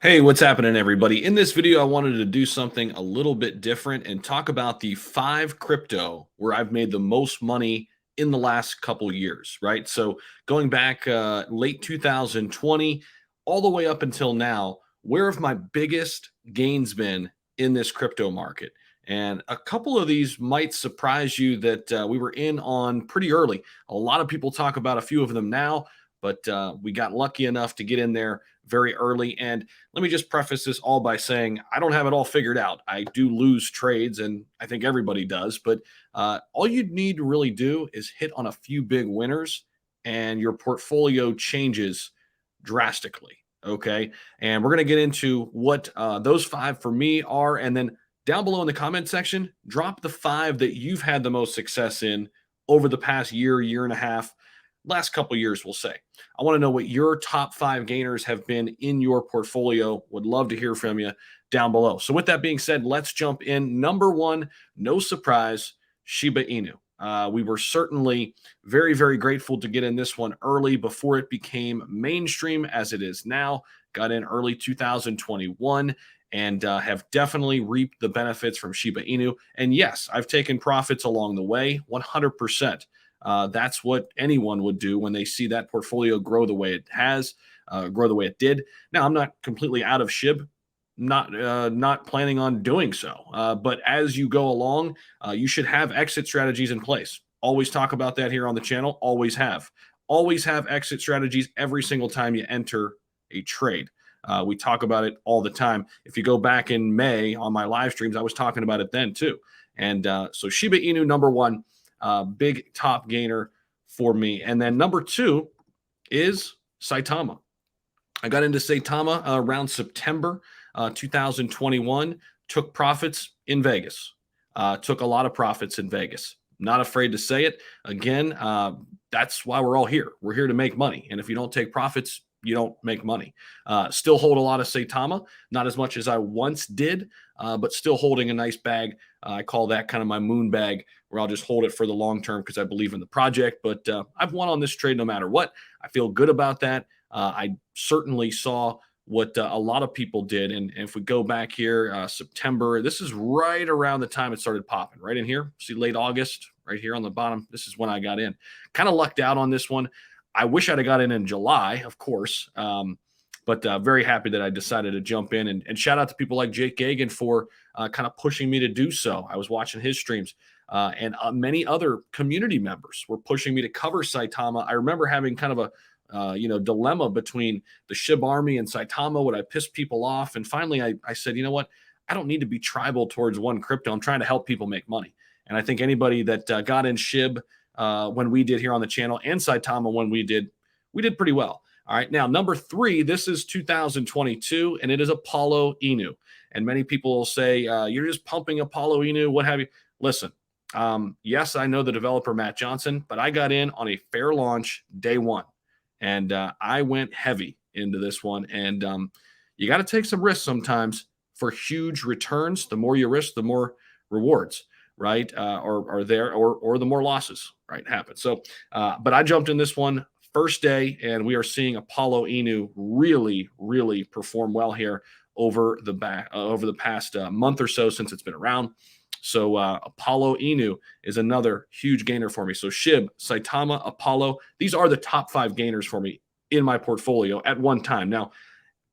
Hey, what's happening, everybody? In this video, I wanted to do something a little bit different and talk about the 5 crypto where I've made the most money in the last couple years, right? So going back late 2020 all the way up until now, where have my biggest gains been in this crypto market? And a couple of these might surprise you that we were in on pretty early. A lot of people talk about a few of them now, but we got lucky enough to get in there very early. And let me just preface this all by saying I don't have it all figured out. I do lose trades, and I think everybody does. But all you need to really do is hit on a few big winners, and your portfolio changes drastically. Okay. And we're going to get into what those 5 for me are. And then down below in the comment section, drop the 5 that you've had the most success in over the past year, year and a half, last couple years, we'll say. I want to know what your top 5 gainers have been in your portfolio. Would love to hear from you down below. So, with that being said, let's jump in. Number 1, no surprise, Shiba Inu. We were certainly very, very grateful to get in this one early before it became mainstream as it is now. Got in early 2021 and have definitely reaped the benefits from Shiba Inu. And yes, I've taken profits along the way, 100%. That's what anyone would do when they see that portfolio grow the way it has, grow the way it did. Now, I'm not completely out of SHIB, not planning on doing so. But as you go along, you should have exit strategies in place. Always talk about that here on the channel. Always have exit strategies every single time you enter a trade. We talk about it all the time. If you go back in May on my live streams, I was talking about it then too. And so Shiba Inu, number 1. Big top gainer for me. And then number 2 is Saitama. I got into Saitama around September 2021, took profits in Vegas, took a lot of profits in Vegas. Not afraid to say it. Again, that's why we're all here. We're here to make money. And if you don't take profits, you don't make money. Still hold a lot of Saitama, not as much as I once did, but still holding a nice bag. I call that kind of my moon bag, where I'll just hold it for the long term because I believe in the project. But I've won on this trade no matter what. I feel good about that. I certainly saw what a lot of people did. And if we go back here, September, this is right around the time it started popping, right in here. See, late August, right here on the bottom. This is when I got in. Kind of lucked out on this one. I wish I'd have got in July, of course. But very happy that I decided to jump in and shout out to people like Jake Gagan for kind of pushing me to do so. I was watching his streams and many other community members were pushing me to cover Saitama. I remember having kind of a dilemma between the SHIB army and Saitama. Would I piss people off? And finally, I said, you know what? I don't need to be tribal towards one crypto. I'm trying to help people make money. And I think anybody that got in SHIB when we did here on the channel and Saitama when we did pretty well. All right, now number 3, this is 2022, and it is Apollo Inu. And many people will say, you're just pumping Apollo Inu, what have you. Listen, yes, I know the developer, Matt Johnson, but I got in on a fair launch day 1. And I went heavy into this one. And you got to take some risks sometimes for huge returns. The more you risk, the more rewards, right? Or the more losses, right, happen. So, but I jumped in this one first day, and we are seeing Apollo Inu really, really perform well here over the past month or so since it's been around. So Apollo Inu is another huge gainer for me. So SHIB, Saitama, Apollo, these are the top 5 gainers for me in my portfolio at one time. Now,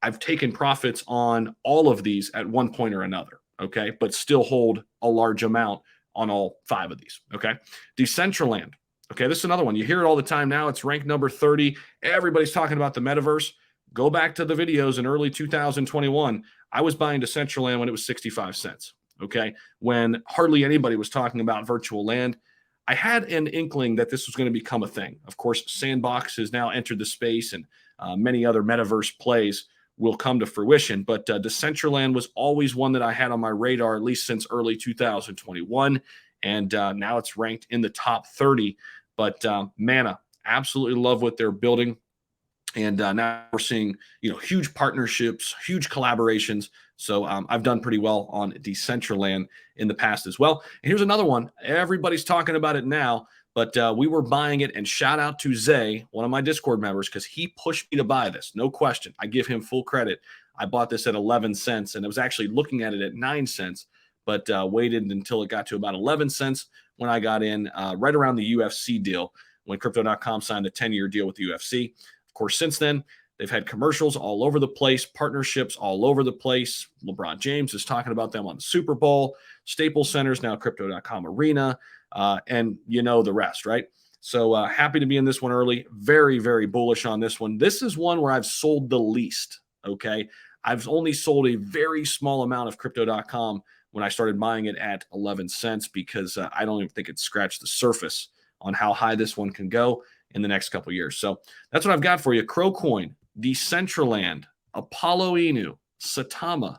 I've taken profits on all of these at one point or another, okay, but still hold a large amount on all 5 of these, okay? Decentraland. Okay, this is another one. You hear it all the time now. It's ranked number 30. Everybody's talking about the metaverse. Go back to the videos in early 2021. I was buying Decentraland when it was 65 cents, okay? When hardly anybody was talking about virtual land. I had an inkling that this was going to become a thing. Of course, Sandbox has now entered the space, and many other metaverse plays will come to fruition. But Decentraland was always one that I had on my radar, at least since early 2021. And now it's ranked in the top 30. But Mana, absolutely love what they're building. And now we're seeing, huge partnerships, huge collaborations. So I've done pretty well on Decentraland in the past as well. And here's another one. Everybody's talking about it now, but we were buying it. And shout out to Zay, one of my Discord members, because he pushed me to buy this. No question. I give him full credit. I bought this at 11 cents, and I was actually looking at it at 9 cents, but waited until it got to about 11 cents when I got in right around the UFC deal, when Crypto.com signed a 10-year deal with the UFC. Of course, since then, they've had commercials all over the place, partnerships all over the place. LeBron James is talking about them on the Super Bowl, Staples Centers, now Crypto.com Arena, and you know the rest, right? So happy to be in this one early. Very, very bullish on this one. This is one where I've sold the least, okay? I've only sold a very small amount of Crypto.com when I started buying it at 11 cents because I don't even think it scratched the surface on how high this one can go in the next couple of years. So that's what I've got for you. Crow Coin, Decentraland, Apollo Inu, Saitama,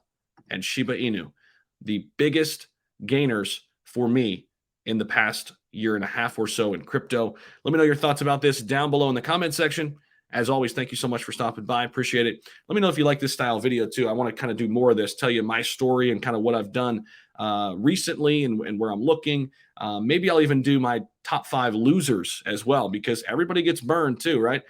and Shiba Inu. The biggest gainers for me in the past year and a half or so in crypto. Let me know your thoughts about this down below in the comment section. As always, thank you so much for stopping by. Appreciate it. Let me know if you like this style video too. I want to kind of do more of this, tell you my story and kind of what I've done recently and where I'm looking. Maybe I'll even do my top 5 losers as well, because everybody gets burned too, right?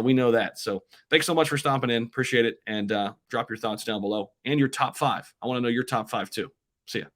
We know that. So thanks so much for stopping in. Appreciate it. And drop your thoughts down below and your top 5. I want to know your top 5 too. See ya.